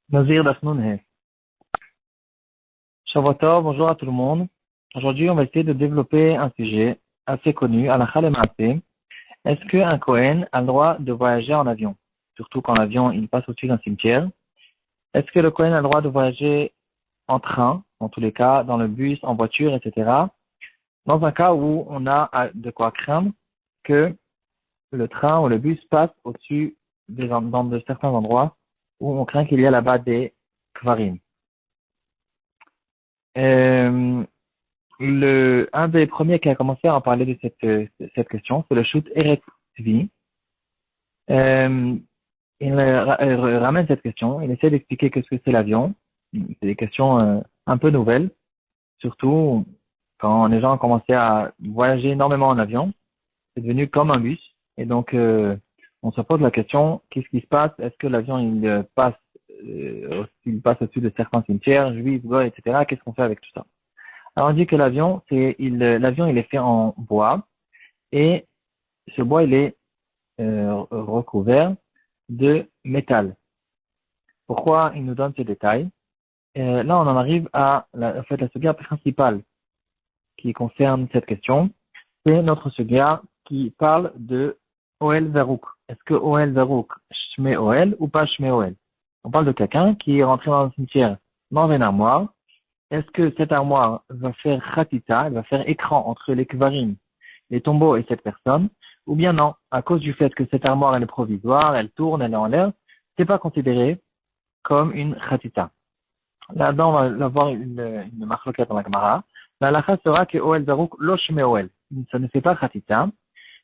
Nazir Dafnoun He. Shavuot, bonjour à tout le monde. Aujourd'hui, on va essayer de développer un sujet assez connu, halakha lema'aseh. Est-ce qu'un Kohen a le droit de voyager en avion? Surtout quand l'avion, il passe au-dessus d'un cimetière. Est-ce que le Kohen a le droit de voyager en train, en tous les cas, dans le bus, en voiture, etc. Dans un cas où on a de quoi craindre que le train ou le bus passe au-dessus dans de certains endroits où on craint qu'il y a là-bas des kvarim. Euh, un des premiers qui a commencé à en parler de cette question, c'est le shoot Eretz Tzvi. Il ramène cette question, il essaie d'expliquer ce que c'est l'avion. C'est des questions un peu nouvelles, surtout quand les gens ont commencé à voyager énormément en avion. C'est devenu comme un bus. Et donc, on se pose la question, qu'est-ce qui se passe? Est-ce que l'avion il passe au-dessus de certains cimetières, juifs, goy, etc. Qu'est-ce qu'on fait avec tout ça? Alors on dit que l'avion il est fait en bois et ce bois il est recouvert de métal. Pourquoi il nous donne ces détails? Là on en arrive à en fait, la sugia principale qui concerne cette question. C'est notre sugia qui parle de Oel Verouk. Est-ce que Oel Verouk Shme Oel ou pas Shme Oel? On parle de quelqu'un qui est rentré dans un cimetière dans une armoire. Est-ce que cette armoire va faire khatita, elle va faire écran entre les kvarim, les tombeaux et cette personne, ou bien non, à cause du fait que cette armoire elle est provisoire, elle tourne, elle est en l'air, c'est pas considéré comme une khatita. Là-dedans, on va avoir une marloquette dans la Gemara. La halakha sera que Oel Zarouk lo shme Oel. Ça ne fait pas khatita.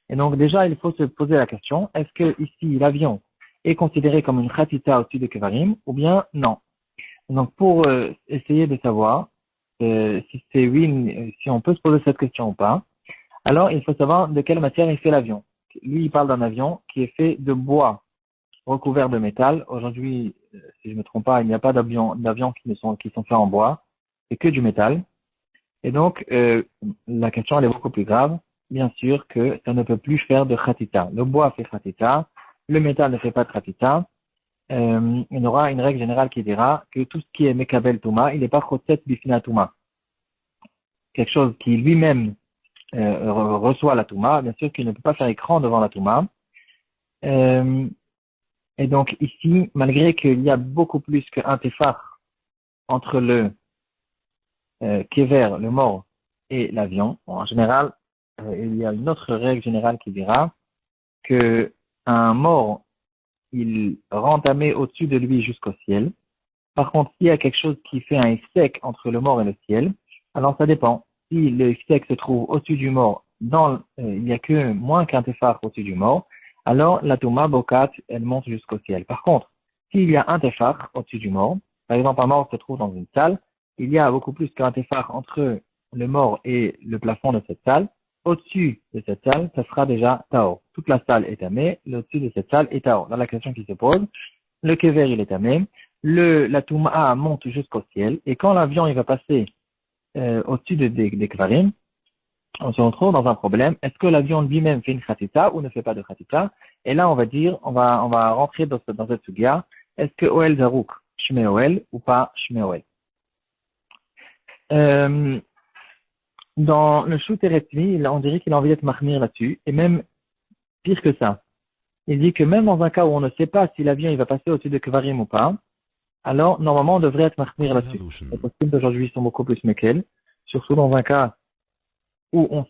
Et donc, déjà, il faut se poser la question, est-ce que ici, l'avion est considéré comme une khatita au-dessus de kvarim, ou bien non? Donc, pour essayer de savoir si c'est oui, si on peut se poser cette question ou pas, alors il faut savoir de quelle matière est fait l'avion. Lui, il parle d'un avion qui est fait de bois recouvert de métal. Aujourd'hui, si je ne me trompe pas, il n'y a pas d'avions qui sont faits en bois, c'est que du métal. Et donc, la question elle est beaucoup plus grave. Bien sûr que ça ne peut plus faire de khatita. Le bois fait khatita, le métal ne fait pas de khatita. Il y aura une règle générale qui dira que tout ce qui est mekabel touma, il n'est pas chotset bifina touma. Quelque chose qui lui-même reçoit la touma, bien sûr qu'il ne peut pas faire écran devant la touma. Euh, et donc ici, malgré qu'il y a beaucoup plus qu'un tefar entre le kever, le mort, et l'avion, bon, en général, il y a une autre règle générale qui dira que un mort, il rentamé au-dessus de lui jusqu'au ciel. Par contre, s'il y a quelque chose qui fait un sec entre le mort et le ciel, alors ça dépend. Si le sec se trouve au-dessus du mort, il n'y a que moins qu'un tefar au-dessus du mort, alors la touma bokat, elle monte jusqu'au ciel. Par contre, s'il y a un tefar au-dessus du mort, par exemple un mort se trouve dans une salle, il y a beaucoup plus qu'un tefar entre le mort et le plafond de cette salle. Au-dessus de cette salle, ça sera déjà Tao. Toute la salle est tamée, au-dessus de cette salle est Tao. Dans la question qui se pose, le kever il est tamé, la touma monte jusqu'au ciel, et quand l'avion il va passer au-dessus des kvarim, on se retrouve dans un problème. Est-ce que l'avion lui-même fait une khatita ou ne fait pas de khatita? Et là, on va dire, on va rentrer dans cette sugia. Est-ce que Oel Zarouk, Shme Oel ou pas Shme Oel? Euh, dans le shoot Eretvi, on dirait qu'il a envie d'être marmir là-dessus, et même pire que ça. Il dit que même dans un cas où on ne sait pas si l'avion il va passer au-dessus de kvarim ou pas, alors normalement on devrait être marmir là-dessus. Les costumes d'aujourd'hui sont beaucoup plus mekel, surtout dans un cas où où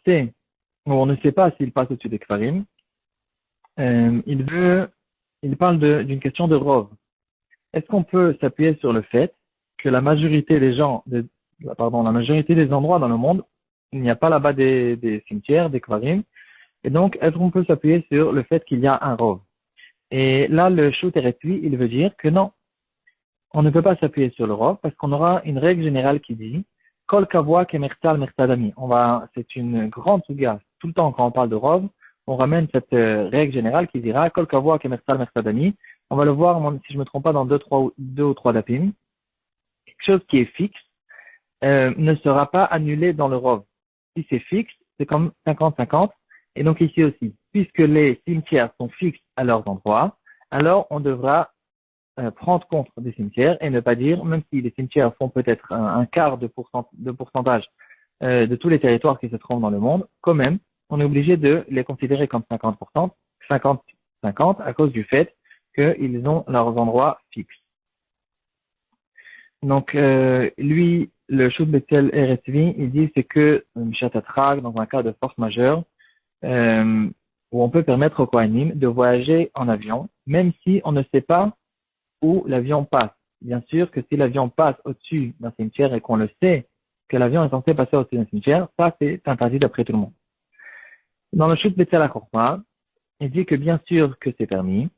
on ne sait pas s'il passe au-dessus des kvarim. Il parle d'une question de rov. Est-ce qu'on peut s'appuyer sur le fait que la majorité la majorité des endroits dans le monde, il n'y a pas là-bas des cimetières, des kvarim, et donc est-ce qu'on peut s'appuyer sur le fait qu'il y a un rov? Et là, le shoot Eretui, il veut dire que non, on ne peut pas s'appuyer sur le rov parce qu'on aura une règle générale qui dit Kol kavua kemertal mertadami. C'est une grande suga. Tout le temps quand on parle de rov, on ramène cette règle générale qui dira Kol kavua kemertal mertadami. On va le voir, si je me trompe pas, dans deux ou trois dapim. Quelque chose qui est fixe ne sera pas annulé dans le rov. Si c'est fixe, c'est comme 50-50. Et donc ici aussi, puisque les cimetières sont fixes à leurs endroits, alors on devra prendre compte des cimetières et ne pas dire, même si les cimetières font peut-être un quart de pourcentage de tous les territoires qui se trouvent dans le monde, quand même, on est obligé de les considérer comme 50%, 50-50 à cause du fait qu'ils ont leurs endroits fixes. Donc, lui, le Shut Betel RSV, il dit c'est que Mishatatrak, dans un cas de force majeure, où on peut permettre aux Kohanim de voyager en avion, même si on ne sait pas où l'avion passe. Bien sûr que si l'avion passe au-dessus d'un cimetière et qu'on le sait que l'avion est censé passer au-dessus d'un cimetière, ça c'est interdit d'après tout le monde. Dans le Shut Betel Akorma, il dit que bien sûr que c'est permis.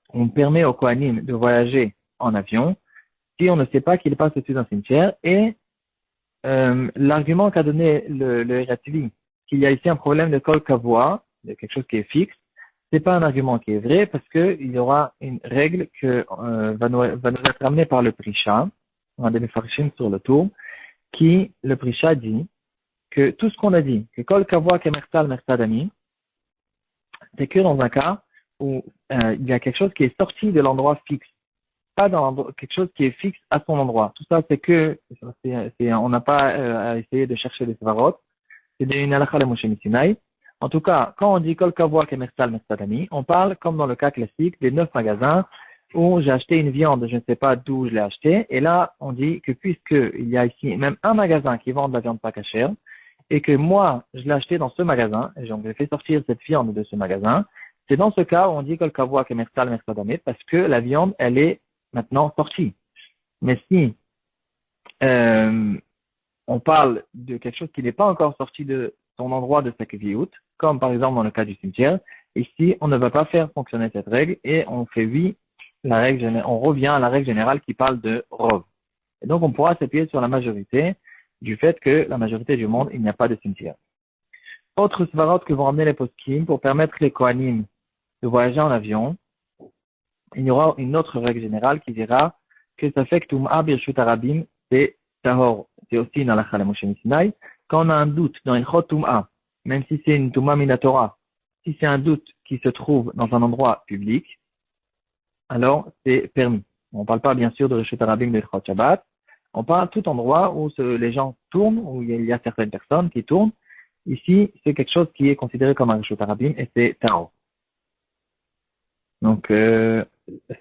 On permet aux Kohanim de voyager en avion si on ne sait pas qu'il passe au-dessus d'un cimetière. Et l'argument qu'a donné le Ratvi, qu'il y a ici un problème de kol kavua, de quelque chose qui est fixe, c'est pas un argument qui est vrai parce que il y aura une règle que va nous être amenée par le Prisha, on a des Mefarshim sur le tour, qui, le Prisha dit que tout ce qu'on a dit, que kol kavua kemersal mersadami, c'est que dans un cas où il y a quelque chose qui est sorti de l'endroit fixe, pas dans quelque chose qui est fixe à son endroit. Tout ça, c'est que on n'a pas à essayer de chercher des svarot. C'est une halakha le Moshe Sinai. En tout cas, quand on dit kol kavua kemersal mersadami, on parle comme dans le cas classique des 9 magasins où j'ai acheté une viande, je ne sais pas d'où je l'ai acheté, et là, on dit que puisqu'il y a ici même un magasin qui vend de la viande pas cachère, et que moi, je l'ai acheté dans ce magasin, et donc j'ai fait sortir cette viande de ce magasin, c'est dans ce cas où on dit kol kavua kemersal mersadami, parce que la viande, elle est maintenant sortie. Mais si on parle de quelque chose qui n'est pas encore sorti de son endroit de sakviyut, comme par exemple dans le cas du cimetière, ici, on ne va pas faire fonctionner cette règle et on fait oui, on revient à la règle générale qui parle de rov. Et donc, on pourra s'appuyer sur la majorité du fait que la majorité du monde, il n'y a pas de cimetière. Autre svarot que vont ramener les poskim pour permettre les kohanim de voyager en avion, il y aura une autre règle générale qui dira que ça fait que Tum'a Birshut Arabim, c'est Tahor. C'est aussi dans la Chala Moshe Sinai. Quand on a un doute dans une Chot Tum'a, même si c'est une Tum'a Minatora, si c'est un doute qui se trouve dans un endroit public, alors c'est permis. On ne parle pas bien sûr de Rishut Arabim de Chot Shabbat. On parle tout endroit où les gens tournent, où il y a certaines personnes qui tournent. Ici, c'est quelque chose qui est considéré comme un Rishut Arabim et c'est Tahor. Donc, ça,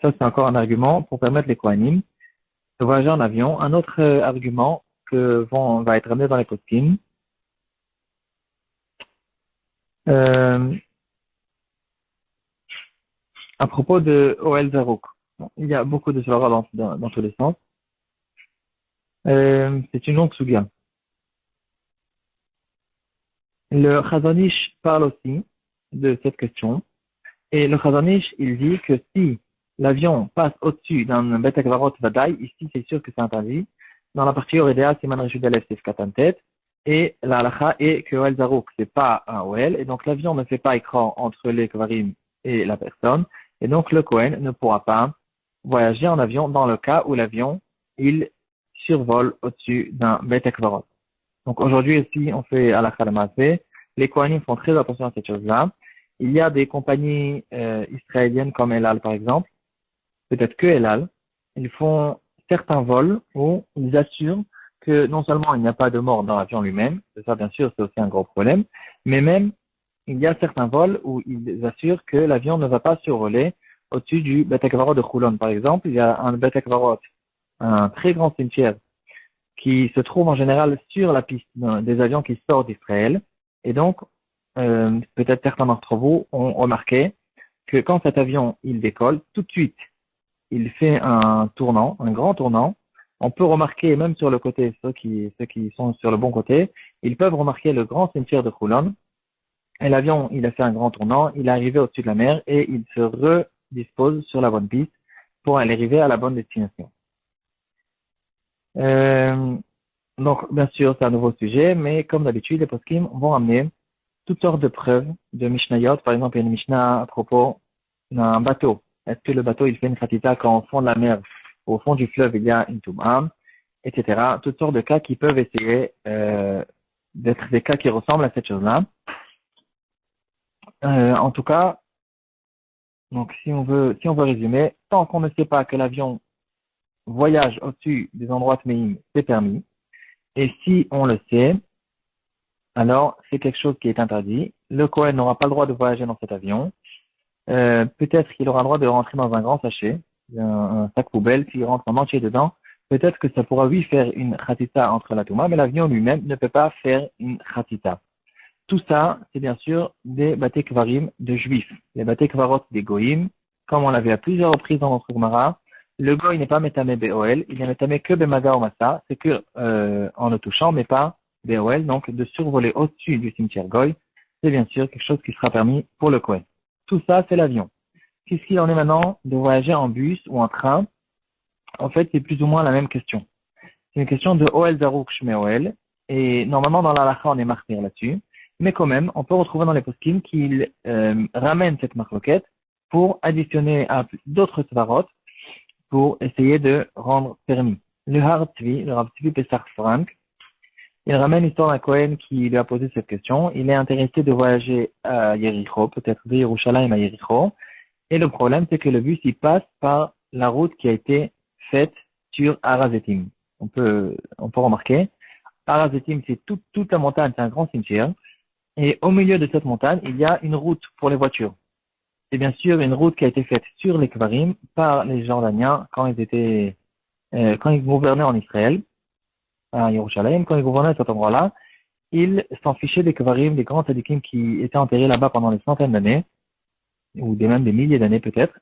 c'est encore un argument pour permettre les Kohanim de voyager en avion. Un autre argument va être amené dans les poskim, à propos de Oel Zarouk. Bon, il y a beaucoup de cela dans tous les sens. C'est une longue souga. Le Chazon Ish parle aussi de cette question. Et le Chazon Ish, il dit que si l'avion passe au-dessus d'un Bet Akvarot Vadaï, ici c'est sûr que c'est interdit. Dans la partie Oredea, Siman Rishud Alef, c'est Katantet. Et la halacha est que Oel Zarouk, c'est pas un Oel. Et donc l'avion ne fait pas écran entre les Kvarim et la personne. Et donc le Kohen ne pourra pas voyager en avion dans le cas où l'avion, il survole au-dessus d'un Bet Akvarot. Donc aujourd'hui aussi, on fait halacha le Maaseh. Les Kohanim font très attention à cette chose-là. Il y a des compagnies israéliennes comme El Al par exemple, peut-être que El Al, ils font certains vols où ils assurent que non seulement il n'y a pas de mort dans l'avion lui-même, ça bien sûr c'est aussi un gros problème, mais même il y a certains vols où ils assurent que l'avion ne va pas survoler au-dessus du Bet Akvarot de Choulon par exemple. Il y a un Bet Akvarot, un très grand cimetière qui se trouve en général sur la piste des avions qui sortent d'Israël, et donc peut-être certains d'entre vous ont remarqué que quand cet avion il décolle, tout de suite, il fait un tournant, un grand tournant. On peut remarquer, même sur le côté, ceux qui sont sur le bon côté, ils peuvent remarquer le grand cimetière de Khoulon. Et l'avion, il a fait un grand tournant, il est arrivé au-dessus de la mer et il se redispose sur la bonne piste pour aller arriver à la bonne destination. Donc, bien sûr, c'est un nouveau sujet, mais comme d'habitude, les poskim vont amener toutes sortes de preuves de Mishnayot. Par exemple, il y a une Mishnah à propos d'un bateau. Est-ce que le bateau, il fait une khatita quand au fond de la mer, au fond du fleuve, il y a une touma, etc. Toutes sortes de cas qui peuvent essayer d'être des cas qui ressemblent à cette chose-là. En tout cas, Donc, si on veut résumer, tant qu'on ne sait pas que l'avion voyage au-dessus des endroits tméim, c'est permis. Et si on le sait, alors c'est quelque chose qui est interdit. Le Kohen n'aura pas le droit de voyager dans cet avion. Peut-être qu'il aura le droit de rentrer dans un grand sachet, un sac poubelle, s'il rentre en entier dedans. Peut-être que ça pourra lui faire une khatita entre la Touma, mais l'avion lui-même ne peut pas faire une khatita. Tout ça, c'est bien sûr des baté kvarim de juifs. Les baté kvarot des goïm, comme on l'avait à plusieurs reprises dans notre Gemara, le goï n'est pas métamé BOL, il n'est métamé que bemaga ou massa, c'est que en le touchant, mais pas BOL, donc de survoler au-dessus du cimetière goï, c'est bien sûr quelque chose qui sera permis pour le Kohen. Tout ça, c'est l'avion. Qu'est-ce qu'il en est maintenant de voyager en bus ou en train? En fait, c'est plus ou moins la même question. C'est une question de OL Zarouk Shme OL, et normalement dans l'Alacha on est marqué là-dessus, mais quand même, on peut retrouver dans les poskim qu'il ramène cette marloquette pour additionner à d'autres svarot pour essayer de rendre permis. Le Rav Tzvi Pessar Frank, il ramène l'histoire d'un Kohen qui lui a posé cette question. Il est intéressé de voyager à Yericho, peut-être de Yerushalayim à Yericho, et le problème c'est que le bus il passe par la route qui a été faite sur Arazetim. On peut remarquer, Arazetim, c'est toute la montagne, c'est un grand cimetière. Et au milieu de cette montagne, il y a une route pour les voitures. C'est bien sûr une route qui a été faite sur les Kvarim par les Jordaniens quand ils gouvernaient en Israël, à Yerushalayim, quand ils gouvernaient à cet endroit-là, ils s'en fichaient des Kvarim, des grands tzadikim qui étaient enterrés là-bas pendant des centaines d'années, ou même des milliers d'années peut-être,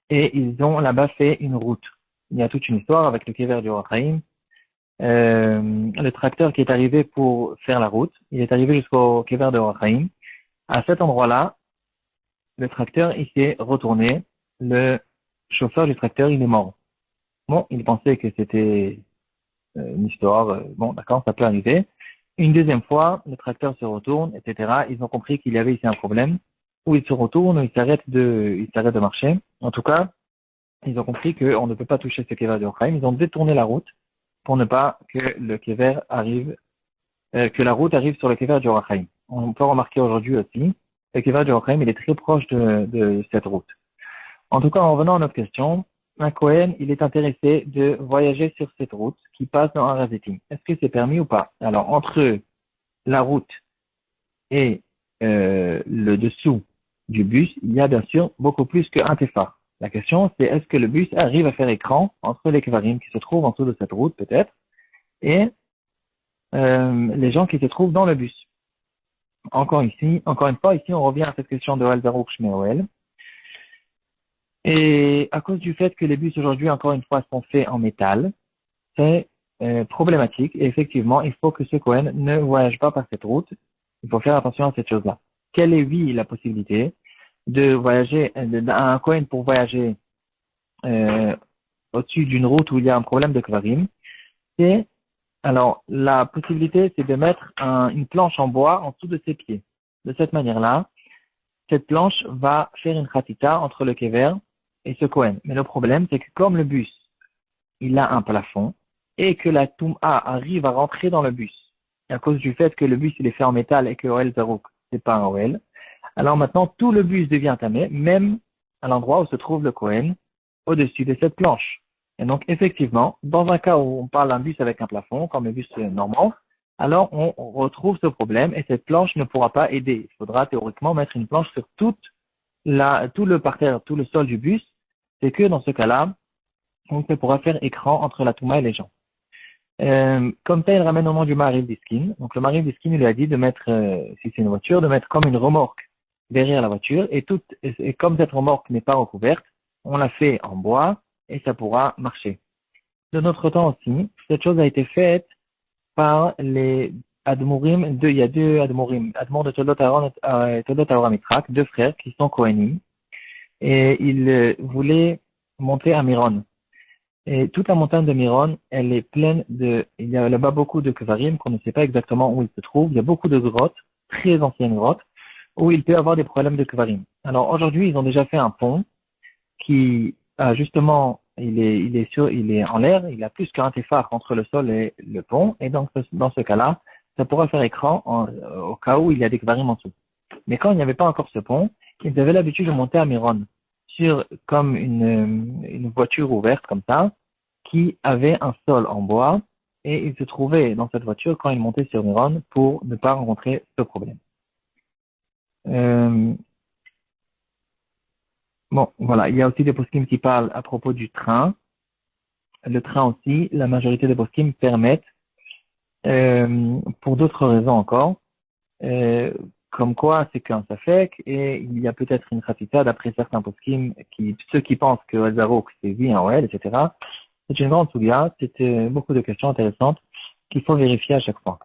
et ils ont là-bas fait une route. Il y a toute une histoire avec le Kever du Or HaChaim, le tracteur qui est arrivé pour faire la route, il est arrivé jusqu'au Kever de Or HaChaim. À cet endroit-là, le tracteur, il s'est retourné. Le chauffeur du tracteur, il est mort. Bon, il pensait que c'était une histoire. Bon, d'accord, ça peut arriver. Une deuxième fois, le tracteur se retourne, etc. Ils ont compris qu'il y avait ici un problème. Ou il se retourne, ou il s'arrête de marcher. En tout cas, ils ont compris qu'on ne peut pas toucher ce Kever de Or HaChaim. Ils ont détourné la route pour ne pas que le Kever arrive, que la route arrive sur le Kever du Or HaChaim. On peut remarquer aujourd'hui aussi, le Kever du Or HaChaim, il est très proche de cette route. En tout cas, en revenant à notre question, un Kohen, il est intéressé de voyager sur cette route qui passe dans Arazetim. Est-ce que c'est permis ou pas? Alors, entre la route et le dessous du bus, il y a bien sûr beaucoup plus qu'un téphar. La question, c'est est-ce que le bus arrive à faire écran entre les Kvarim qui se trouvent en dessous de cette route, peut-être, et les gens qui se trouvent dans le bus. Encore une fois, ici, on revient à cette question de Al-Zarouk Shmeoel. Et à cause du fait que les bus aujourd'hui, encore une fois, sont faits en métal, c'est problématique. Et effectivement, il faut que ce Kohen ne voyage pas par cette route. Il faut faire attention à cette chose-là. Quelle est, oui, la possibilité de voyager, un Kohen pour voyager au-dessus d'une route où il y a un problème de Kvarim? Alors, la possibilité, c'est de mettre une planche en bois en dessous de ses pieds. De cette manière-là, cette planche va faire une khatita entre le kever et ce Kohen. Mais le problème, c'est que comme le bus, il a un plafond, et que la Toum'a arrive à rentrer dans le bus, et à cause du fait que le bus, il est fait en métal et que OL Zarouk, c'est pas un OL, alors maintenant, tout le bus devient tamé, même à l'endroit où se trouve le Kohen, au-dessus de cette planche. Et donc, effectivement, dans un cas où on parle d'un bus avec un plafond, comme le bus normand, alors on retrouve ce problème et cette planche ne pourra pas aider. Il faudra théoriquement mettre une planche sur tout le parterre, tout le sol du bus. C'est que dans ce cas-là, on ne pourra faire écran entre la Touma et les gens. Comme ça, il ramène au nom du Mariv Diskin. Donc le Mariv Diskin, il lui a dit de mettre, si c'est une voiture, de mettre comme une remorque derrière la voiture et comme cette remorque n'est pas recouverte, on la fait en bois et ça pourra marcher. De notre temps aussi, cette chose a été faite par les Admorim, il y a deux Admorim, Admor de Toldot Aaron et Toldot Avraham Yitzhak, deux frères qui sont Kohanim, et ils voulaient monter à Miron. Et toute la montagne de Miron, elle est pleine il y a là-bas beaucoup de Kvarim qu'on ne sait pas exactement où ils se trouvent. Il y a beaucoup de grottes, très anciennes grottes, où il peut y avoir des problèmes de Kvarim. Alors aujourd'hui, ils ont déjà fait un pont qui justement, il est en l'air, il a plus qu'un téphar entre le sol et le pont, et donc dans ce cas-là, ça pourra faire écran au cas où il y a des Kvarim en dessous. Mais quand il n'y avait pas encore ce pont, ils avaient l'habitude de monter à Miron comme une voiture ouverte comme ça, qui avait un sol en bois, et il se trouvait dans cette voiture quand il montait sur Miron pour ne pas rencontrer ce problème. Euh, bon, voilà, il y a aussi des poskim qui parlent à propos du train. Le train aussi, la majorité des poskim permettent, pour d'autres raisons encore, euh, comme quoi c'est qu'un safek, et il y a peut-être une khatita d'après certains poskim, ceux qui pensent que Al-Zarouk c'est vie en Oel, etc. C'est une grande souga, c'est beaucoup de questions intéressantes qu'il faut vérifier à chaque fois.